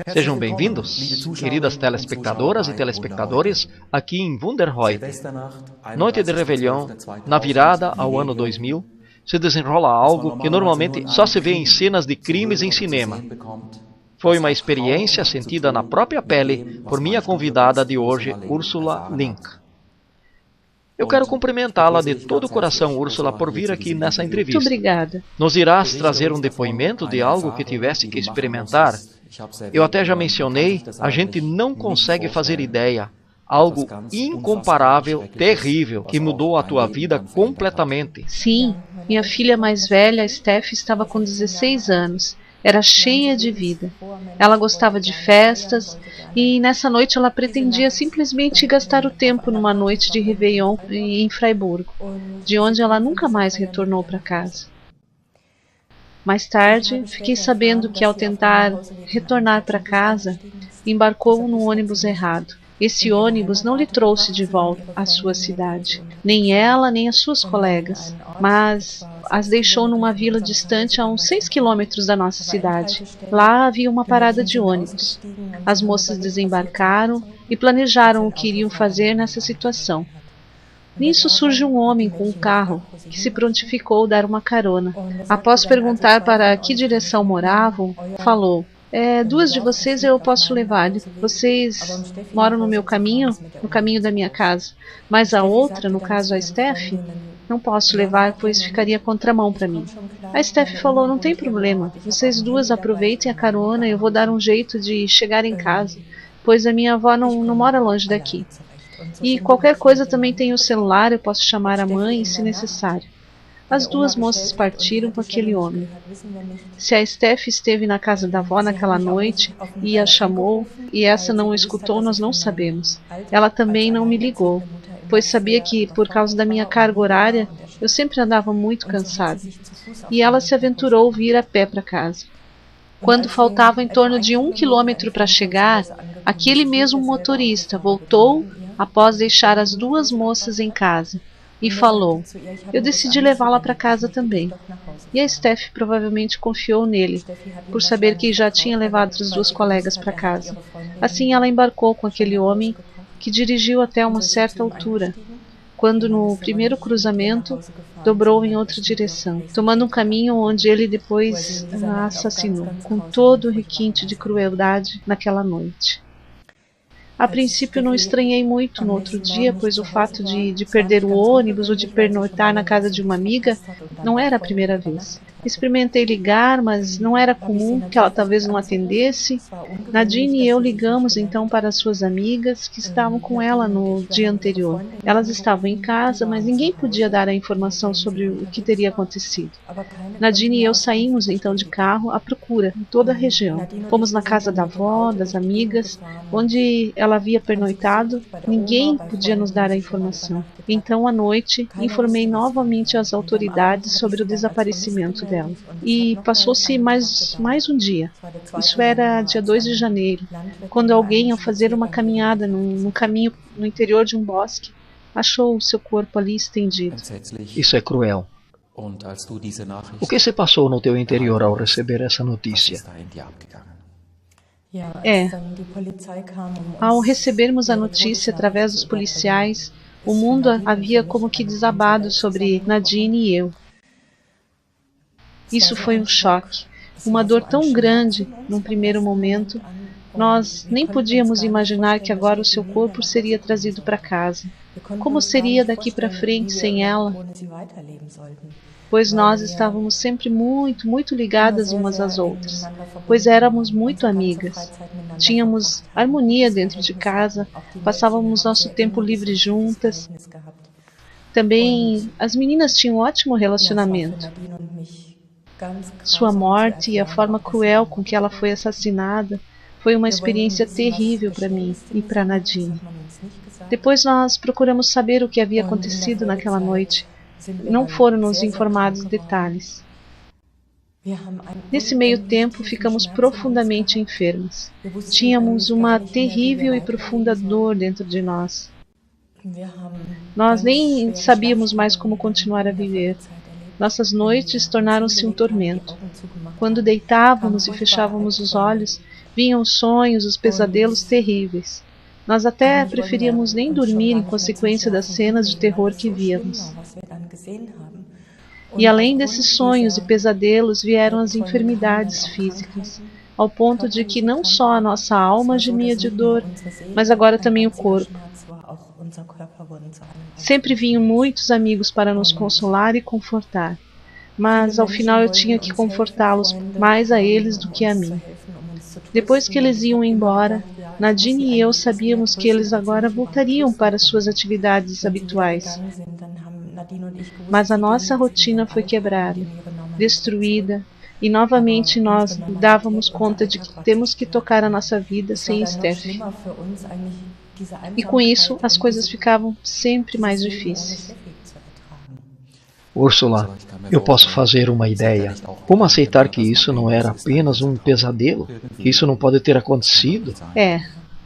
Sejam bem-vindos, queridas telespectadoras e telespectadores, aqui em Wunderheude. Noite de Réveillon, na virada ao ano 2000, se desenrola algo que normalmente só se vê em cenas de crimes em cinema. Foi uma experiência sentida na própria pele por minha convidada de hoje, Ursula Link. Eu quero cumprimentá-la de todo o coração, Ursula, por vir aqui nessa entrevista. Muito obrigada. Nos irás trazer um depoimento de algo que tivesse que experimentar? Eu até já mencionei, a gente não consegue fazer ideia. Algo incomparável, terrível, que mudou a tua vida completamente. Sim, minha filha mais velha, a Steph, estava com 16 anos. Era cheia de vida. Ela gostava de festas e nessa noite ela pretendia simplesmente gastar o tempo numa noite de Réveillon em Freiburgo, de onde ela nunca mais retornou para casa. Mais tarde, fiquei sabendo que ao tentar retornar para casa, embarcou no ônibus errado. Esse ônibus não lhe trouxe de volta à sua cidade, nem ela nem as suas colegas, mas as deixou numa vila distante a uns 6 quilômetros da nossa cidade. Lá havia uma parada de ônibus. As moças desembarcaram e planejaram o que iriam fazer nessa situação. Nisso surge um homem com um carro que se prontificou a dar uma carona. Após perguntar para que direção moravam, falou: duas de vocês eu posso levar. Vocês moram no meu caminho, no caminho da minha casa. Mas a outra, no caso a Steph, não posso levar, pois ficaria contramão para mim. A Steph falou: não tem problema, vocês duas aproveitem a carona, eu vou dar um jeito de chegar em casa, pois a minha avó não mora longe daqui. E qualquer coisa também tem o celular, eu posso chamar a mãe se necessário. As duas moças partiram com aquele homem. Se a Steph esteve na casa da avó naquela noite e a chamou, e essa não o escutou, nós não sabemos. Ela também não me ligou, pois sabia que, por causa da minha carga horária, eu sempre andava muito cansada. E ela se aventurou vir a pé para casa. Quando faltava em torno de 1 quilômetro para chegar, aquele mesmo motorista voltou após deixar as duas moças em casa. E falou: eu decidi levá-la para casa também. E a Steph provavelmente confiou nele, por saber que já tinha levado as duas colegas para casa. Assim ela embarcou com aquele homem, que dirigiu até uma certa altura, quando no primeiro cruzamento dobrou em outra direção, tomando um caminho onde ele depois a assassinou, com todo o requinte de crueldade naquela noite. A princípio não estranhei muito no outro dia, pois o fato de perder o ônibus ou de pernoitar na casa de uma amiga não era a primeira vez. Experimentei ligar, mas não era comum que ela talvez não atendesse. Nadine e eu ligamos então para as suas amigas que estavam com ela no dia anterior. Elas estavam em casa, mas ninguém podia dar a informação sobre o que teria acontecido. Nadine e eu saímos então de carro à procura em toda a região. Fomos na casa da avó, das amigas, onde ela havia pernoitado. Ninguém podia nos dar a informação. Então, à noite, informei novamente as autoridades sobre o desaparecimento dela. E passou-se mais um dia. Isso era dia 2 de janeiro, quando alguém, ao fazer uma caminhada num caminho no interior de um bosque, achou o seu corpo ali estendido. Isso é cruel. O que se passou no teu interior ao receber essa notícia? Ao recebermos a notícia através dos policiais, o mundo havia como que desabado sobre Nadine e eu. Isso foi um choque, uma dor tão grande num primeiro momento. Nós nem podíamos imaginar que agora o seu corpo seria trazido para casa. Como seria daqui para frente sem ela? Pois nós estávamos sempre muito ligadas umas às outras, pois éramos muito amigas. Tínhamos harmonia dentro de casa, passávamos nosso tempo livre juntas. Também as meninas tinham um ótimo relacionamento. Sua morte e a forma cruel com que ela foi assassinada foi uma experiência terrível para mim e para Nadine. Depois nós procuramos saber o que havia acontecido naquela noite. Não foram nos informados detalhes. Nesse meio tempo, ficamos profundamente enfermas. Tínhamos uma terrível e profunda dor dentro de nós. Nós nem sabíamos mais como continuar a viver. Nossas noites tornaram-se um tormento. Quando deitávamos e fechávamos os olhos, vinham os sonhos, os pesadelos terríveis. Nós até preferíamos nem dormir em consequência das cenas de terror que víamos. E além desses sonhos e pesadelos vieram as enfermidades físicas, ao ponto de que não só a nossa alma gemia de dor, mas agora também o corpo. Sempre vinham muitos amigos para nos consolar e confortar, mas ao final eu tinha que confortá-los mais a eles do que a mim. Depois que eles iam embora, Nadine e eu sabíamos que eles agora voltariam para suas atividades habituais. Mas a nossa rotina foi quebrada, destruída, e novamente nós dávamos conta de que temos que tocar a nossa vida sem Steph. E com isso as coisas ficavam sempre mais difíceis. Úrsula, eu posso fazer uma ideia. Como aceitar que isso não era apenas um pesadelo? Que isso não pode ter acontecido?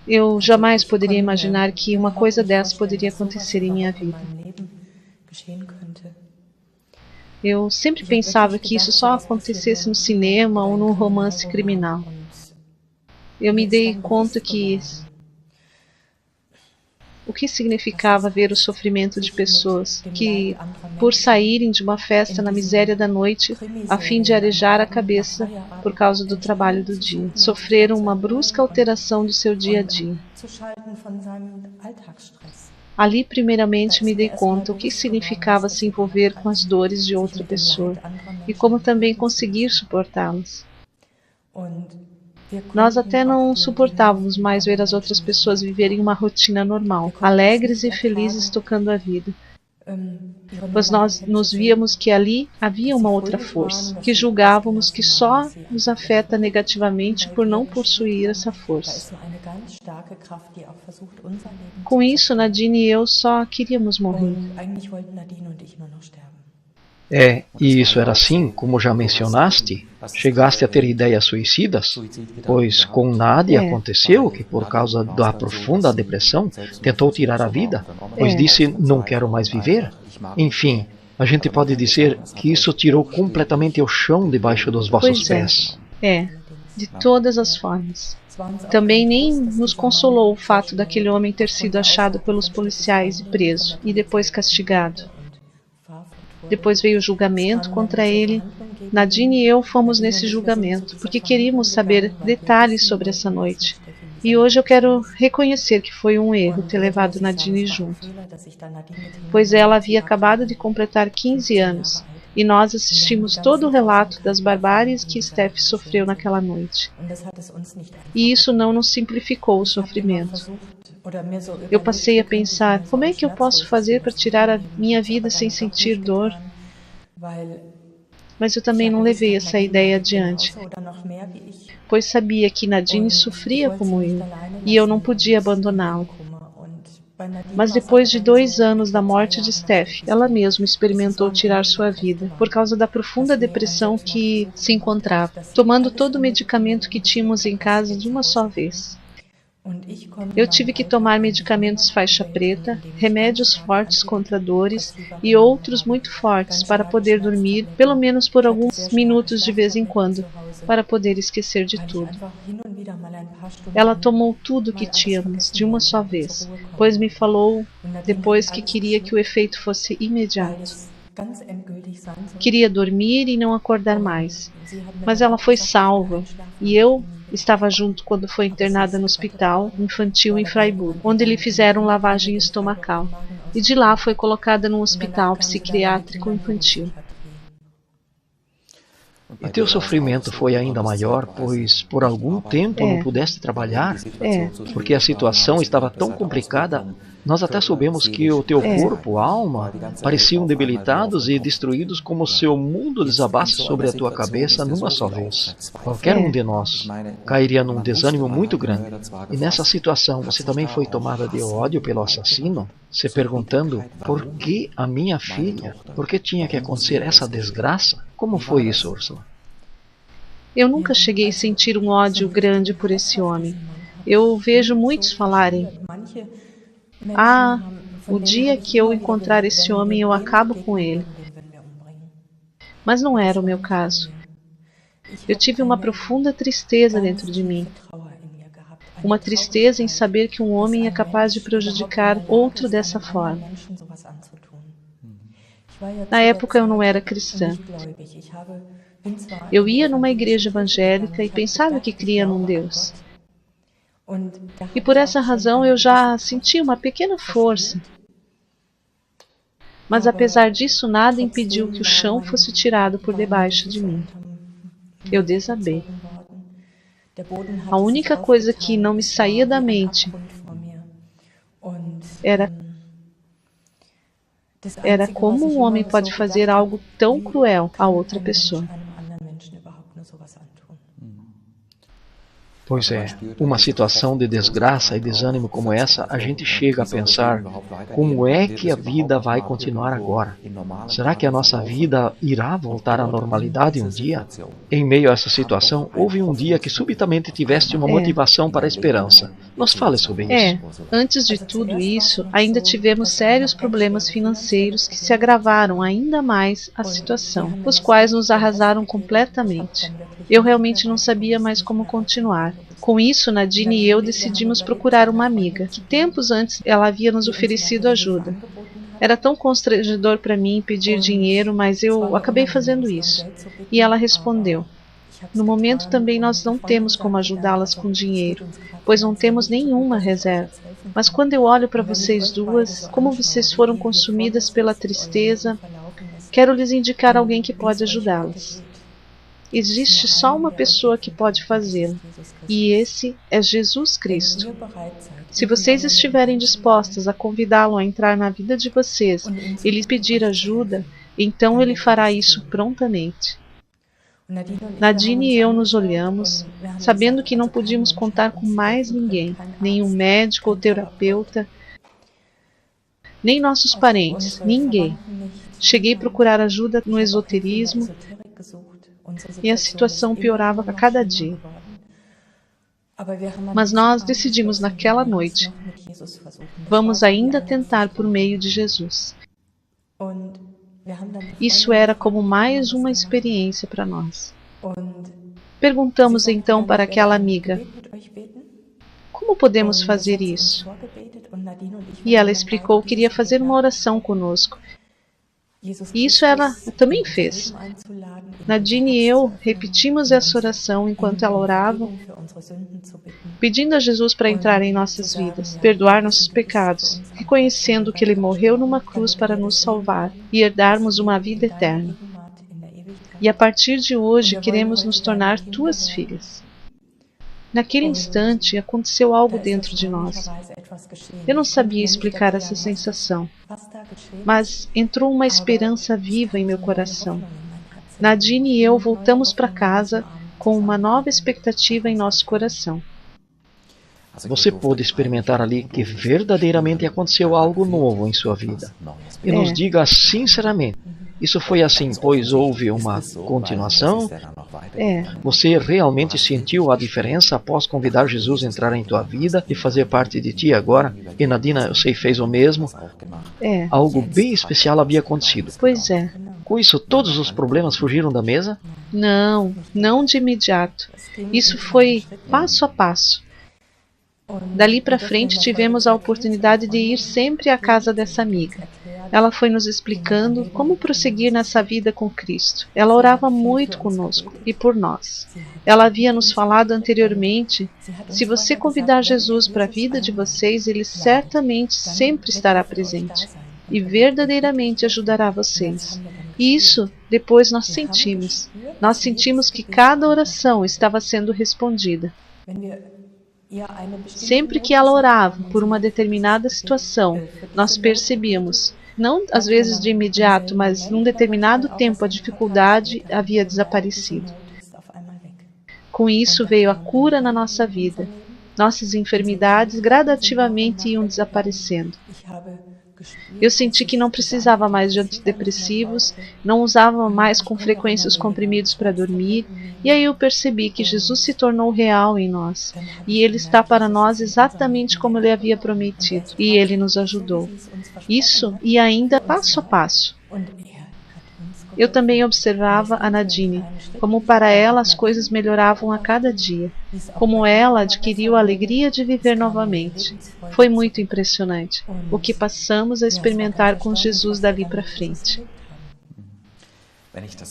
Eu jamais poderia imaginar que uma coisa dessa poderia acontecer em minha vida. Eu sempre pensava que isso só acontecesse no cinema ou num romance criminal. Eu me dei conta que o que significava ver o sofrimento de pessoas que, por saírem de uma festa na miséria da noite, a fim de arejar a cabeça por causa do trabalho do dia, sofreram uma brusca alteração do seu dia a dia. Ali, primeiramente, me dei conta o que significava se envolver com as dores de outra pessoa e como também conseguir suportá-las. Nós até não suportávamos mais ver as outras pessoas viverem uma rotina normal, alegres e felizes tocando a vida. Pois nós nos víamos que ali havia uma outra força, que julgávamos que só nos afeta negativamente por não possuir essa força. Com isso, Nadine e eu só queríamos morrer. E isso era assim, como já mencionaste? Chegaste a ter ideias suicidas? Pois com Nadia aconteceu que, por causa da profunda depressão, tentou tirar a vida, pois disse, não quero mais viver. Enfim, a gente pode dizer que isso tirou completamente o chão debaixo dos vossos pés. De todas as formas. Também nem nos consolou o fato daquele homem ter sido achado pelos policiais e preso, e depois castigado. Depois veio o julgamento contra ele. Nadine e eu fomos nesse julgamento, porque queríamos saber detalhes sobre essa noite. E hoje eu quero reconhecer que foi um erro ter levado Nadine junto, pois ela havia acabado de completar 15 anos, e nós assistimos todo o relato das barbáries que Steph sofreu naquela noite. E isso não nos simplificou o sofrimento. Eu passei a pensar, como é que eu posso fazer para tirar a minha vida sem sentir dor? Mas eu também não levei essa ideia adiante, pois sabia que Nadine sofria como eu, e eu não podia abandoná-la. Mas depois de 2 anos da morte de Steph, ela mesma experimentou tirar sua vida, por causa da profunda depressão que se encontrava, tomando todo o medicamento que tínhamos em casa de uma só vez. Eu tive que tomar medicamentos faixa preta, remédios fortes contra dores e outros muito fortes para poder dormir, pelo menos por alguns minutos de vez em quando, para poder esquecer de tudo. Ela tomou tudo que tínhamos de uma só vez, pois me falou depois que queria que o efeito fosse imediato. Queria dormir e não acordar mais, mas ela foi salva, e eu estava junto quando foi internada no hospital infantil em Freiburg, onde lhe fizeram lavagem estomacal, e de lá foi colocada num hospital psiquiátrico infantil. E teu sofrimento foi ainda maior, pois por algum tempo não pudeste trabalhar? Porque a situação estava tão complicada. Nós até soubemos que o teu corpo, alma, pareciam debilitados e destruídos, como se o mundo desabasse sobre a tua cabeça numa só vez. Qualquer um de nós cairia num desânimo muito grande. E nessa situação você também foi tomada de ódio pelo assassino, se perguntando, por que a minha filha? Por que tinha que acontecer essa desgraça? Como foi isso, Úrsula? Eu nunca cheguei a sentir um ódio grande por esse homem. Eu vejo muitos falarem, o dia que eu encontrar esse homem eu acabo com ele. Mas não era o meu caso. Eu tive uma profunda tristeza dentro de mim. Uma tristeza em saber que um homem é capaz de prejudicar outro dessa forma. Na época eu não era cristã. Eu ia numa igreja evangélica e pensava que cria num Deus. E por essa razão eu já sentia uma pequena força. Mas apesar disso, nada impediu que o chão fosse tirado por debaixo de mim. Eu desabei. A única coisa que não me saía da mente era como um homem pode fazer algo tão cruel a outra pessoa. Pois é, uma situação de desgraça e desânimo como essa, a gente chega a pensar como é que a vida vai continuar agora? Será que a nossa vida irá voltar à normalidade um dia? Em meio a essa situação, houve um dia que subitamente tiveste uma motivação para a esperança. Nos fale sobre isso. Antes de tudo isso, ainda tivemos sérios problemas financeiros que se agravaram ainda mais a situação, os quais nos arrasaram completamente. Eu realmente não sabia mais como continuar. Com isso, Nadine e eu decidimos procurar uma amiga, que tempos antes ela havia nos oferecido ajuda. Era tão constrangedor para mim pedir dinheiro, mas eu acabei fazendo isso. E ela respondeu: no momento também nós não temos como ajudá-las com dinheiro, pois não temos nenhuma reserva. Mas quando eu olho para vocês duas, como vocês foram consumidas pela tristeza, quero lhes indicar alguém que pode ajudá-las. Existe só uma pessoa que pode fazê-lo, e esse é Jesus Cristo. Se vocês estiverem dispostas a convidá-lo a entrar na vida de vocês e lhe pedir ajuda, então ele fará isso prontamente. Nadine e eu nos olhamos, sabendo que não podíamos contar com mais ninguém, nenhum médico ou terapeuta, nem nossos parentes, ninguém. Cheguei a procurar ajuda no esoterismo, e a situação piorava a cada dia. Mas nós decidimos naquela noite, vamos ainda tentar por meio de Jesus. Isso era como mais uma experiência para nós. Perguntamos então para aquela amiga: como podemos fazer isso? E ela explicou que iria fazer uma oração conosco. E isso ela também fez. Nadine e eu repetimos essa oração enquanto ela orava, pedindo a Jesus para entrar em nossas vidas, perdoar nossos pecados, reconhecendo que Ele morreu numa cruz para nos salvar e herdarmos uma vida eterna. E a partir de hoje queremos nos tornar tuas filhas. Naquele instante aconteceu algo dentro de nós. Eu não sabia explicar essa sensação, mas entrou uma esperança viva em meu coração. Nadine e eu voltamos para casa com uma nova expectativa em nosso coração. Você pôde experimentar ali que verdadeiramente aconteceu algo novo em sua vida. E nos diga sinceramente, isso foi assim, pois houve uma continuação? Você realmente sentiu a diferença após convidar Jesus a entrar em tua vida e fazer parte de ti agora? E Nadine, eu sei, fez o mesmo? Algo bem especial havia acontecido. Pois é. Com isso, todos os problemas fugiram da mesa? Não de imediato. Isso foi passo a passo. Dali para frente tivemos a oportunidade de ir sempre à casa dessa amiga. Ela foi nos explicando como prosseguir nessa vida com Cristo. Ela orava muito conosco e por nós. Ela havia nos falado anteriormente: se você convidar Jesus para a vida de vocês, Ele certamente sempre estará presente e verdadeiramente ajudará vocês. E isso depois nós sentimos. Nós sentimos que cada oração estava sendo respondida. Sempre que ela orava por uma determinada situação, nós percebíamos, não às vezes de imediato, mas num determinado tempo a dificuldade havia desaparecido. Com isso veio a cura na nossa vida. Nossas enfermidades gradativamente iam desaparecendo. Eu senti que não precisava mais de antidepressivos, não usava mais com frequência os comprimidos para dormir, e aí eu percebi que Jesus se tornou real em nós, e Ele está para nós exatamente como Ele havia prometido, e Ele nos ajudou. Isso e ainda passo a passo. Eu também observava a Nadine, como para ela as coisas melhoravam a cada dia, como ela adquiriu a alegria de viver novamente. Foi muito impressionante o que passamos a experimentar com Jesus dali para frente.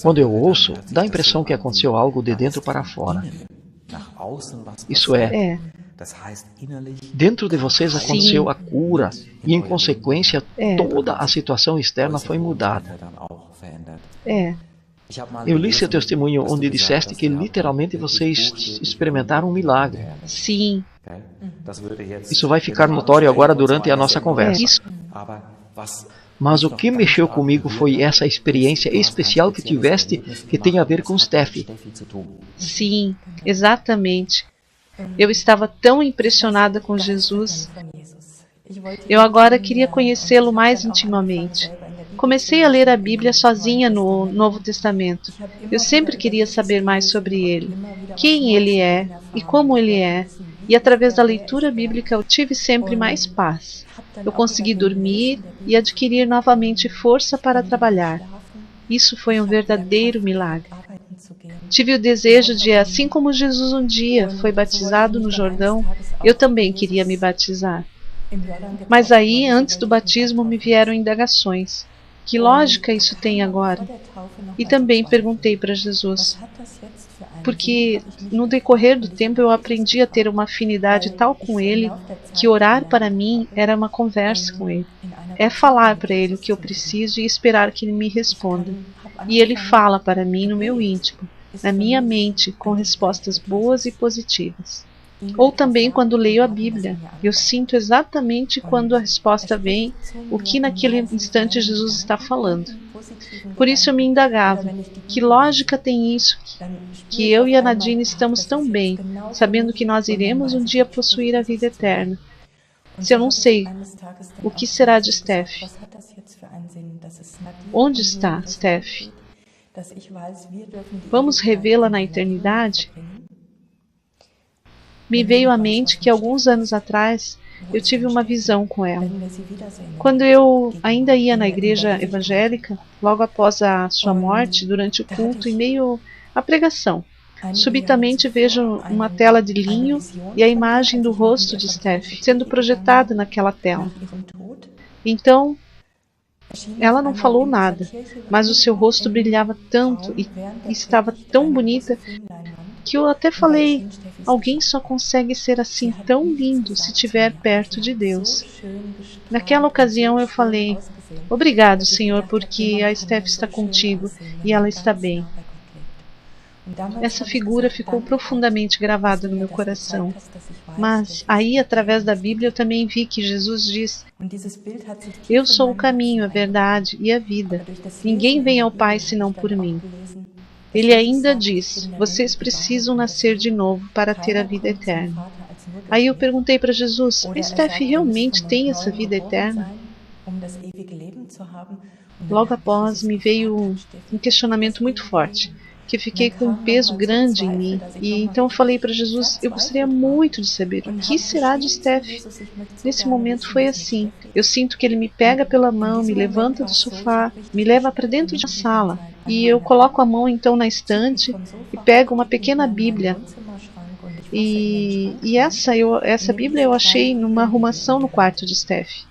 Quando eu ouço, dá a impressão que aconteceu algo de dentro para fora. Isso é, dentro de vocês aconteceu a cura e, em consequência, toda a situação externa foi mudada. Eu li seu testemunho onde disseste que literalmente vocês experimentaram um milagre. Sim. Isso vai ficar notório agora durante a nossa conversa. Mas o que mexeu comigo foi essa experiência especial que tiveste que tem a ver com Steph. Sim, exatamente. Eu estava tão impressionada com Jesus. Eu agora queria conhecê-lo mais intimamente. Comecei a ler a Bíblia sozinha no Novo Testamento. Eu sempre queria saber mais sobre ele, quem ele é e como ele é. E através da leitura bíblica eu tive sempre mais paz. Eu consegui dormir e adquirir novamente força para trabalhar. Isso foi um verdadeiro milagre. Tive o desejo de, assim como Jesus um dia foi batizado no Jordão, eu também queria me batizar. Mas aí, antes do batismo, me vieram indagações. Que lógica isso tem agora? E também perguntei para Jesus, porque no decorrer do tempo eu aprendi a ter uma afinidade tal com Ele, que orar para mim era uma conversa com Ele. É falar para Ele o que eu preciso e esperar que Ele me responda. E Ele fala para mim no meu íntimo, na minha mente, com respostas boas e positivas. Ou também quando leio a Bíblia, eu sinto exatamente quando a resposta vem, o que naquele instante Jesus está falando. Por isso eu me indagava, que lógica tem isso, que eu e a Nadine estamos tão bem, sabendo que nós iremos um dia possuir a vida eterna. Se eu não sei, o que será de Steph? Onde está Steph? Vamos revê-la na eternidade? Me veio à mente que alguns anos atrás eu tive uma visão com ela. Quando eu ainda ia na igreja evangélica, logo após a sua morte, durante o culto, em meio à pregação, subitamente vejo uma tela de linho e a imagem do rosto de Steph sendo projetada naquela tela. Então, ela não falou nada, mas o seu rosto brilhava tanto e estava tão bonita que eu até falei, alguém só consegue ser assim tão lindo se estiver perto de Deus. Naquela ocasião eu falei, obrigado, Senhor, porque a Steph está contigo e ela está bem. Essa figura ficou profundamente gravada no meu coração. Mas aí, através da Bíblia, eu também vi que Jesus diz, eu sou o caminho, a verdade e a vida. Ninguém vem ao Pai senão por mim. Ele ainda diz, vocês precisam nascer de novo para ter a vida eterna. Aí eu perguntei para Jesus, Steph realmente tem essa vida eterna? Logo após me veio um questionamento muito forte, que fiquei com um peso grande em mim. E então eu falei para Jesus, eu gostaria muito de saber o que será de Steph. Nesse momento foi assim, eu sinto que ele me pega pela mão, me levanta do sofá, me leva para dentro da sala. E eu coloco a mão então na estante e pego uma pequena Bíblia. E essa Bíblia eu achei numa arrumação no quarto de Steph.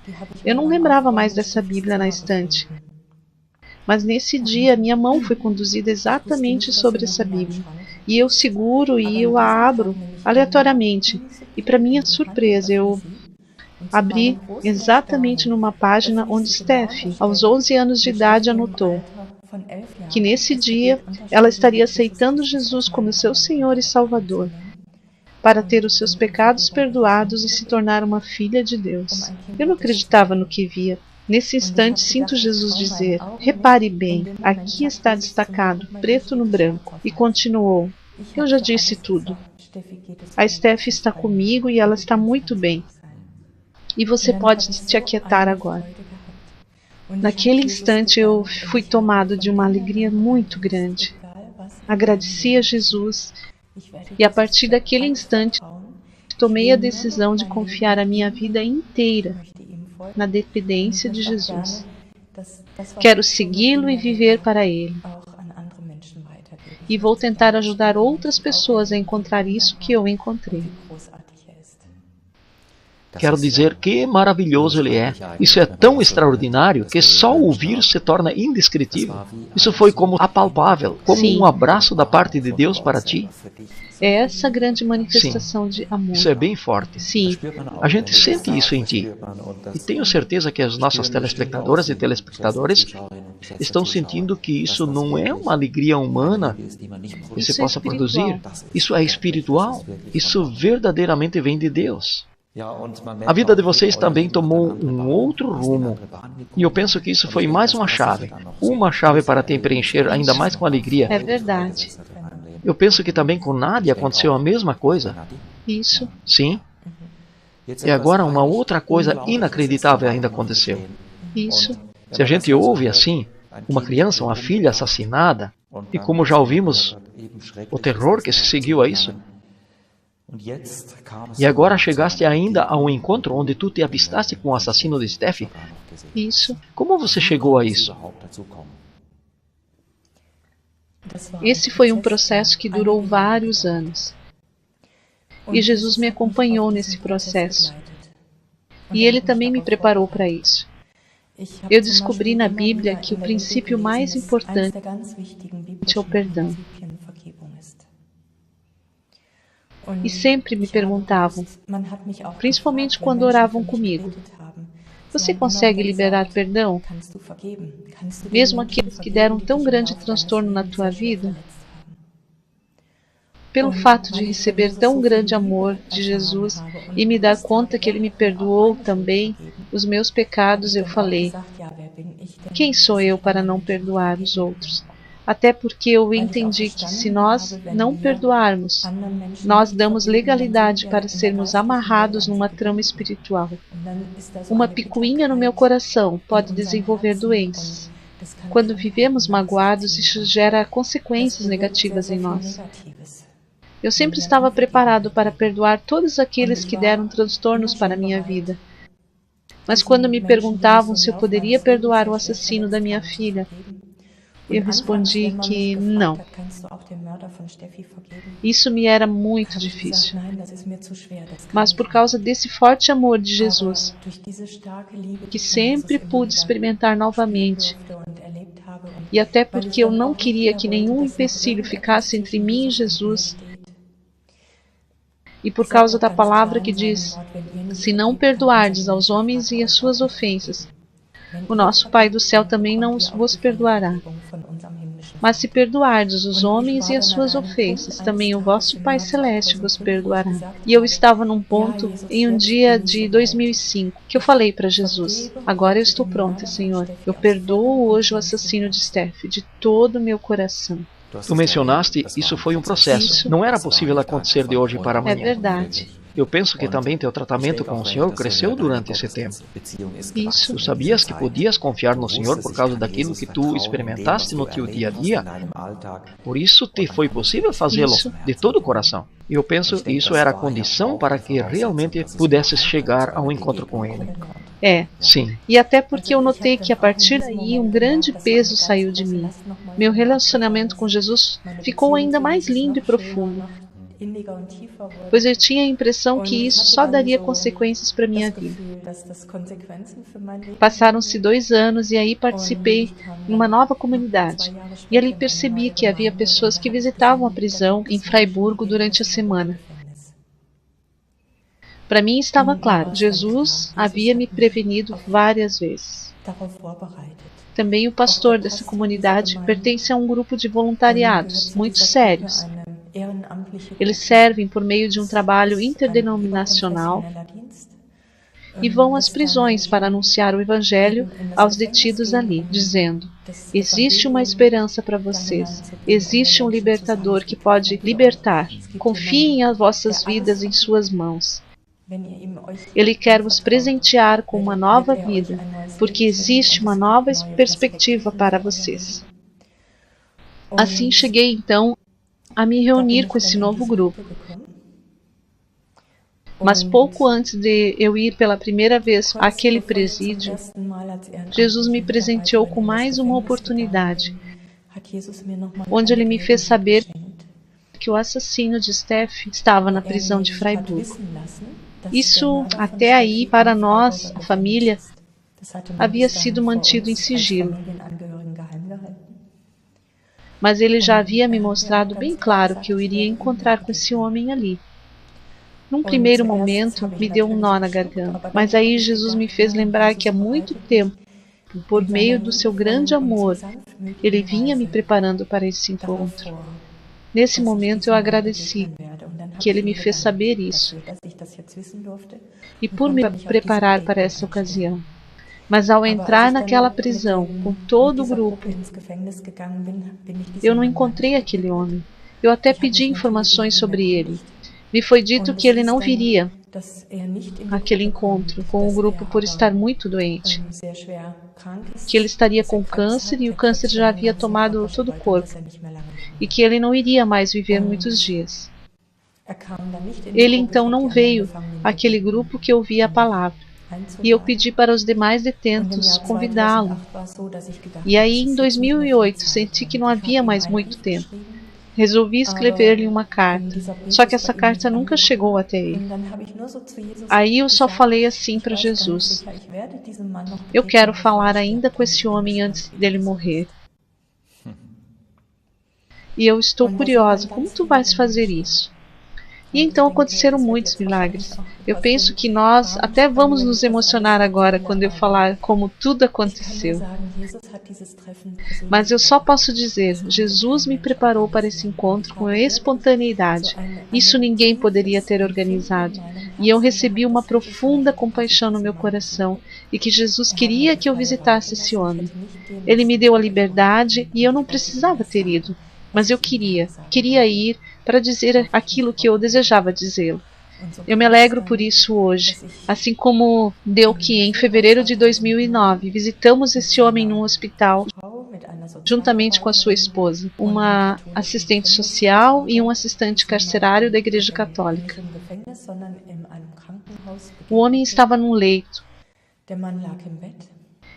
Eu não lembrava mais dessa Bíblia na estante. Mas nesse dia minha mão foi conduzida exatamente sobre essa Bíblia. E eu seguro e eu a abro aleatoriamente. E para minha surpresa eu abri exatamente numa página onde Steph, aos 11 anos de idade, anotou que nesse dia ela estaria aceitando Jesus como seu Senhor e Salvador, para ter os seus pecados perdoados e se tornar uma filha de Deus. Eu não acreditava no que via. Nesse instante sinto Jesus dizer, repare bem, aqui está destacado, preto no branco. E continuou, eu já disse tudo. A Steph está comigo e ela está muito bem. E você pode te aquietar agora. Naquele instante eu fui tomado de uma alegria muito grande. Agradeci a Jesus e a partir daquele instante tomei a decisão de confiar a minha vida inteira na dependência de Jesus. Quero segui-lo e viver para ele. E vou tentar ajudar outras pessoas a encontrar isso que eu encontrei. Quero dizer que maravilhoso ele é. Isso é tão extraordinário que só ouvir se torna indescritível. Isso foi como apalpável, como Sim. um abraço da parte de Deus para ti. É essa grande manifestação de amor. Isso é bem forte. Sim. A gente sente isso em ti. E tenho certeza que as nossas telespectadoras e telespectadores estão sentindo que isso não é uma alegria humana que se possa produzir. Isso é espiritual. Isso verdadeiramente vem de Deus. A vida de vocês também tomou um outro rumo. E eu penso que isso foi mais uma chave para te preencher ainda mais com alegria. É verdade. Eu penso que também com Nádia aconteceu a mesma coisa. Isso. Sim. E agora uma outra coisa inacreditável ainda aconteceu. Isso. Se a gente ouve assim, uma criança, uma filha assassinada, e como já ouvimos, o terror que se seguiu a isso, e agora chegaste ainda a um encontro onde tu te avistaste com o assassino de Steph? Isso. Como você chegou a isso? Esse foi um processo que durou vários anos. E Jesus me acompanhou nesse processo. E Ele também me preparou para isso. Eu descobri na Bíblia que o princípio mais importante é o perdão. E sempre me perguntavam, principalmente quando oravam comigo, você consegue liberar perdão? Mesmo aqueles que deram tão grande transtorno na tua vida? Pelo fato de receber tão grande amor de Jesus e me dar conta que Ele me perdoou também os meus pecados, eu falei, quem sou eu para não perdoar os outros? Até porque eu entendi que se nós não perdoarmos, nós damos legalidade para sermos amarrados numa trama espiritual. Uma picuinha no meu coração pode desenvolver doenças. Quando vivemos magoados, isso gera consequências negativas em nós. Eu sempre estava preparado para perdoar todos aqueles que deram transtornos para a minha vida. Mas quando me perguntavam se eu poderia perdoar o assassino da minha filha, eu respondi que não. Isso me era muito difícil. Mas por causa desse forte amor de Jesus, que sempre pude experimentar novamente, e até porque eu não queria que nenhum empecilho ficasse entre mim e Jesus, e por causa da palavra que diz, se não perdoardes aos homens e as suas ofensas, o nosso Pai do céu também não vos perdoará. Mas se perdoardes os homens e as suas ofensas, também o vosso Pai Celeste vos perdoará. E eu estava num ponto, em um dia de 2005, que eu falei para Jesus, agora eu estou pronta, Senhor. Eu perdoo hoje o assassino de Steph, de todo o meu coração. Tu mencionaste, isso foi um processo. Isso. Não era possível acontecer de hoje para É amanhã. verdade. Eu penso que também teu tratamento com o Senhor cresceu durante esse tempo. Isso. Tu sabias que podias confiar no Senhor por causa daquilo que tu experimentaste no teu dia a dia? Por isso te foi possível fazê-lo Isso. de todo o coração. E eu penso que isso era a condição para que realmente pudesses chegar ao encontro com Ele. É. Sim. E até porque eu notei que a partir daí um grande peso saiu de mim. Meu relacionamento com Jesus ficou ainda mais lindo e profundo, pois eu tinha a impressão que isso só daria consequências para minha vida. Passaram-se 2 anos e aí participei em uma nova comunidade. E ali percebi que havia pessoas que visitavam a prisão em Fraiburgo durante a semana. Para mim estava claro, Jesus havia me prevenido várias vezes. Também o pastor dessa comunidade pertence a um grupo de voluntariados muito sérios. Eles servem por meio de um trabalho interdenominacional e vão às prisões para anunciar o Evangelho aos detidos ali, dizendo, existe uma esperança para vocês, existe um libertador que pode libertar, confiem as vossas vidas em suas mãos. Ele quer vos presentear com uma nova vida, porque existe uma nova perspectiva para vocês. Assim cheguei então a me reunir com esse novo grupo. Mas pouco antes de eu ir pela primeira vez àquele presídio, Jesus me presenteou com mais uma oportunidade, onde Ele me fez saber que o assassino de Steph estava na prisão de Freiburg. Isso, até aí, para nós, a família, havia sido mantido em sigilo. Mas ele já havia me mostrado bem claro que eu iria encontrar com esse homem ali. Num primeiro momento, me deu um nó na garganta, mas aí Jesus me fez lembrar que há muito tempo, por meio do seu grande amor, ele vinha me preparando para esse encontro. Nesse momento eu agradeci que ele me fez saber isso e por me preparar para essa ocasião. Mas ao entrar naquela prisão com todo o grupo, eu não encontrei aquele homem. Eu até pedi informações sobre ele. Me foi dito que ele não viria àquele encontro com o grupo por estar muito doente, que ele estaria com câncer e o câncer já havia tomado todo o corpo, e que ele não iria mais viver muitos dias. Ele então não veio àquele grupo que ouvia a palavra. E eu pedi para os demais detentos convidá-lo. E aí, em 2008, senti que não havia mais muito tempo. Resolvi escrever-lhe uma carta, só que essa carta nunca chegou até ele. Aí eu só falei assim para Jesus: eu quero falar ainda com esse homem antes dele morrer. E eu estou curiosa, como tu vais fazer isso? E então aconteceram muitos milagres. Eu penso que nós até vamos nos emocionar agora quando eu falar como tudo aconteceu. Mas eu só posso dizer, Jesus me preparou para esse encontro com espontaneidade. Isso ninguém poderia ter organizado. E eu recebi uma profunda compaixão no meu coração e que Jesus queria que eu visitasse esse homem. Ele me deu a liberdade e eu não precisava ter ido. Mas eu queria ir para dizer aquilo que eu desejava dizê-lo. Eu me alegro por isso hoje, assim como deu que em fevereiro de 2009 visitamos esse homem num hospital, juntamente com a sua esposa, uma assistente social e um assistente carcerário da Igreja Católica. O homem estava num leito.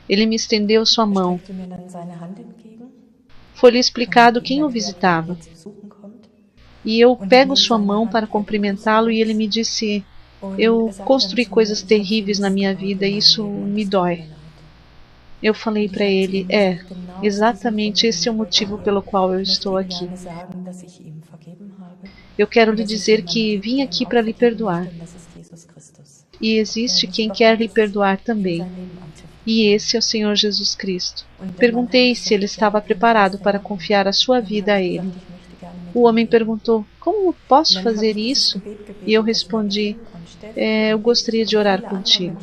Ele me estendeu sua mão. Foi-lhe explicado quem o visitava. E eu pego sua mão para cumprimentá-lo e ele me disse: eu construí coisas terríveis na minha vida e isso me dói. Eu falei para ele: exatamente esse é o motivo pelo qual eu estou aqui. Eu quero lhe dizer que vim aqui para lhe perdoar. E existe quem quer lhe perdoar também. E esse é o Senhor Jesus Cristo. Perguntei se ele estava preparado para confiar a sua vida a ele. O homem perguntou: como posso fazer isso? E eu respondi: eu gostaria de orar contigo.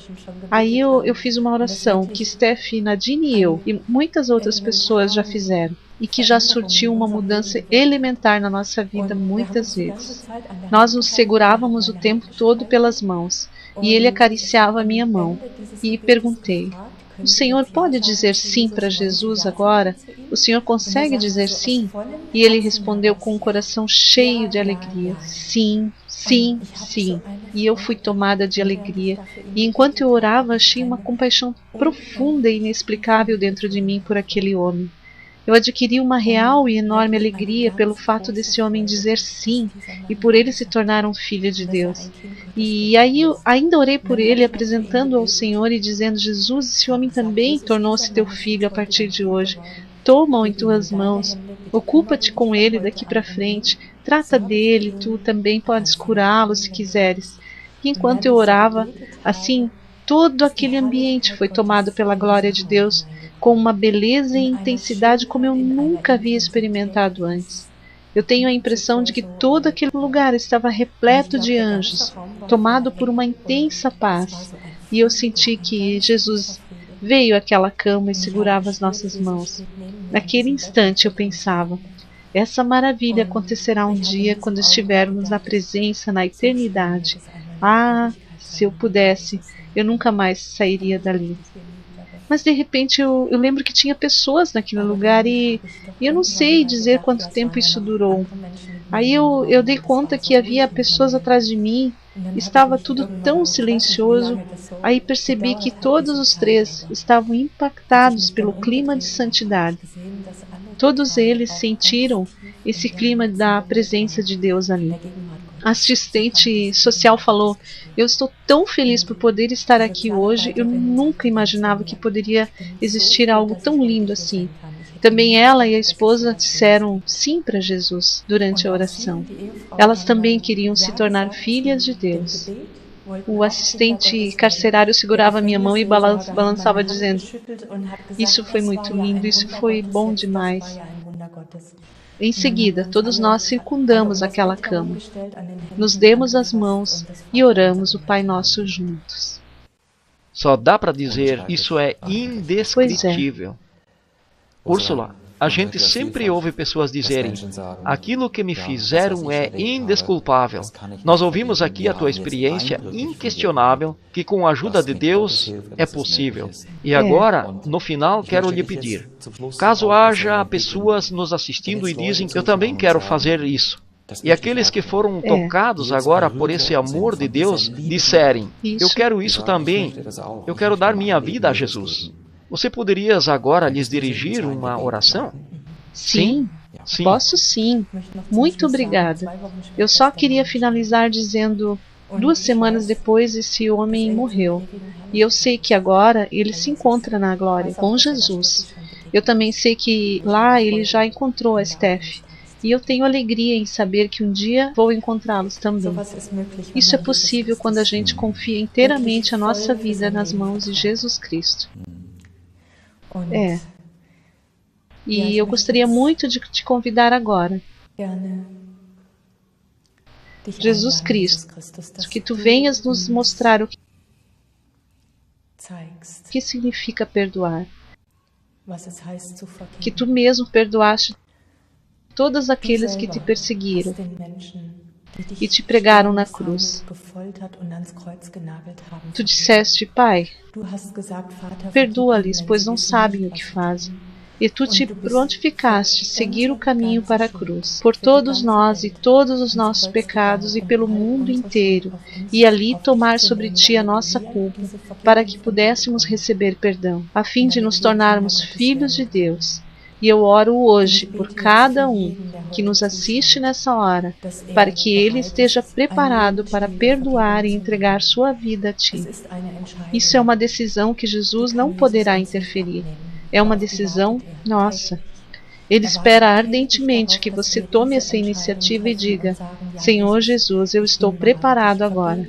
Aí eu fiz uma oração que Steph, Nadine e eu, e muitas outras pessoas já fizeram, e que já surtiu uma mudança elementar na nossa vida muitas vezes. Nós nos segurávamos o tempo todo pelas mãos, e ele acariciava a minha mão, e perguntei: o Senhor pode dizer sim para Jesus agora? O Senhor consegue dizer sim? E ele respondeu com um coração cheio de alegria: sim, sim, sim. E eu fui tomada de alegria. E enquanto eu orava, achei uma compaixão profunda e inexplicável dentro de mim por aquele homem. Eu adquiri uma real e enorme alegria pelo fato desse homem dizer sim e por ele se tornar um filho de Deus. E aí eu ainda orei por ele, apresentando-o ao Senhor e dizendo: Jesus, esse homem também tornou-se teu filho a partir de hoje. Toma-o em tuas mãos, ocupa-te com ele daqui para frente, trata dele, tu também podes curá-lo se quiseres. E enquanto eu orava, assim, todo aquele ambiente foi tomado pela glória de Deus, com uma beleza e intensidade como eu nunca havia experimentado antes. Eu tenho a impressão de que todo aquele lugar estava repleto de anjos, tomado por uma intensa paz, e eu senti que Jesus veio àquela cama e segurava as nossas mãos. Naquele instante eu pensava: essa maravilha acontecerá um dia quando estivermos na presença, na eternidade. Ah, se eu pudesse, eu nunca mais sairia dali. Mas de repente eu lembro que tinha pessoas naquele lugar e eu não sei dizer quanto tempo isso durou. Aí eu dei conta que havia pessoas atrás de mim, estava tudo tão silencioso. Aí percebi que todos os três estavam impactados pelo clima de santidade. Todos eles sentiram esse clima da presença de Deus ali. A assistente social falou: eu estou tão feliz por poder estar aqui hoje, eu nunca imaginava que poderia existir algo tão lindo assim. Também ela e a esposa disseram sim para Jesus durante a oração. Elas também queriam se tornar filhas de Deus. O assistente carcerário segurava minha mão e balançava dizendo: isso foi muito lindo, isso foi bom demais. Em seguida, todos nós circundamos aquela cama, nos demos as mãos e oramos o Pai Nosso juntos. Só dá para dizer, isso é indescritível. Úrsula, a gente sempre ouve pessoas dizerem: aquilo que me fizeram é indesculpável. Nós ouvimos aqui a tua experiência inquestionável, que com a ajuda de Deus é possível. E agora, no final, quero lhe pedir, caso haja pessoas nos assistindo e dizem: eu também quero fazer isso. E aqueles que foram tocados agora por esse amor de Deus disserem: eu quero isso também, eu quero dar minha vida a Jesus. Você poderias agora lhes dirigir uma oração? Sim, posso sim. Muito obrigada. Eu só queria finalizar dizendo: 2 semanas depois esse homem morreu. E eu sei que agora ele se encontra na glória com Jesus. Eu também sei que lá ele já encontrou a Steph. E eu tenho alegria em saber que um dia vou encontrá-los também. Isso é possível quando a gente confia inteiramente a nossa vida nas mãos de Jesus Cristo. E eu gostaria muito de te convidar agora, Jesus Cristo, que tu venhas nos mostrar o que significa perdoar. Que tu mesmo perdoaste todos aqueles que te perseguiram e te pregaram na cruz. Tu disseste: Pai, perdoa-lhes, pois não sabem o que fazem. E tu te prontificaste a seguir o caminho para a cruz, por todos nós e todos os nossos pecados e pelo mundo inteiro, e ali tomar sobre ti a nossa culpa, para que pudéssemos receber perdão, a fim de nos tornarmos filhos de Deus. E eu oro hoje por cada um que nos assiste nessa hora, para que ele esteja preparado para perdoar e entregar sua vida a ti. Isso é uma decisão que Jesus não poderá interferir. É uma decisão nossa. Ele espera ardentemente que você tome essa iniciativa e diga: Senhor Jesus, eu estou preparado agora,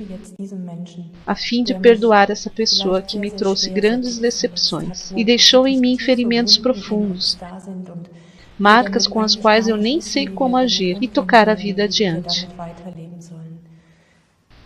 a fim de perdoar essa pessoa que me trouxe grandes decepções e deixou em mim ferimentos profundos, marcas com as quais eu nem sei como agir, e tocar a vida adiante.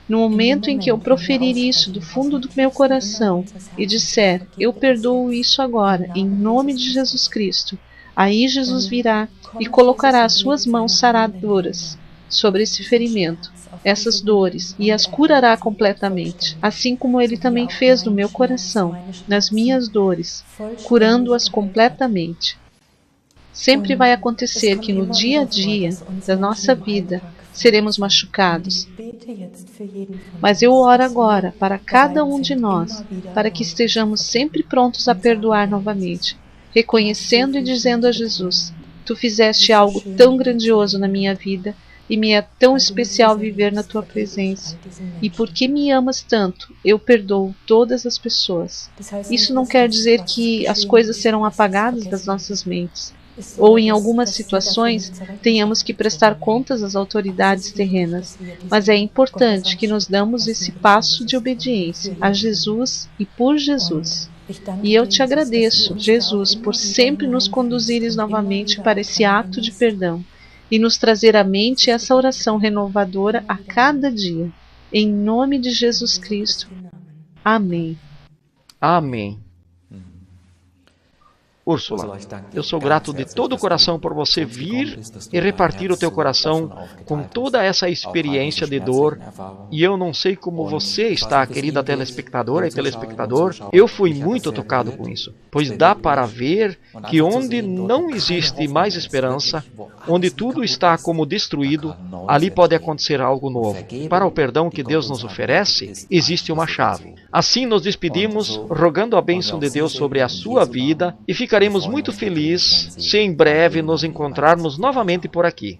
No momento em que eu proferir isso do fundo do meu coração e disser: eu perdoo isso agora, em nome de Jesus Cristo, aí Jesus virá e colocará as suas mãos saradoras sobre esse ferimento, essas dores, e as curará completamente, assim como Ele também fez no meu coração, nas minhas dores, curando-as completamente. Sempre vai acontecer que no dia a dia da nossa vida seremos machucados. Mas eu oro agora para cada um de nós, para que estejamos sempre prontos a perdoar novamente, reconhecendo e dizendo a Jesus: Tu fizeste algo tão grandioso na minha vida e me é tão especial viver na Tua presença. E porque me amas tanto, eu perdoo todas as pessoas. Isso não quer dizer que as coisas serão apagadas das nossas mentes, ou em algumas situações tenhamos que prestar contas às autoridades terrenas, mas é importante que nos damos esse passo de obediência a Jesus e por Jesus. E eu te agradeço, Jesus, por sempre nos conduzires novamente para esse ato de perdão e nos trazer à mente essa oração renovadora a cada dia. Em nome de Jesus Cristo. Amém. Amém. Úrsula, eu sou grato de todo o coração por você vir e repartir o teu coração com toda essa experiência de dor. E eu não sei como você está, querida telespectadora e telespectador, eu fui muito tocado com isso, pois dá para ver que onde não existe mais esperança, onde tudo está como destruído, ali pode acontecer algo novo. Para o perdão que Deus nos oferece, existe uma chave. Assim nos despedimos, rogando a bênção de Deus sobre a sua vida, e ficaremos muito felizes se em breve nos encontrarmos novamente por aqui.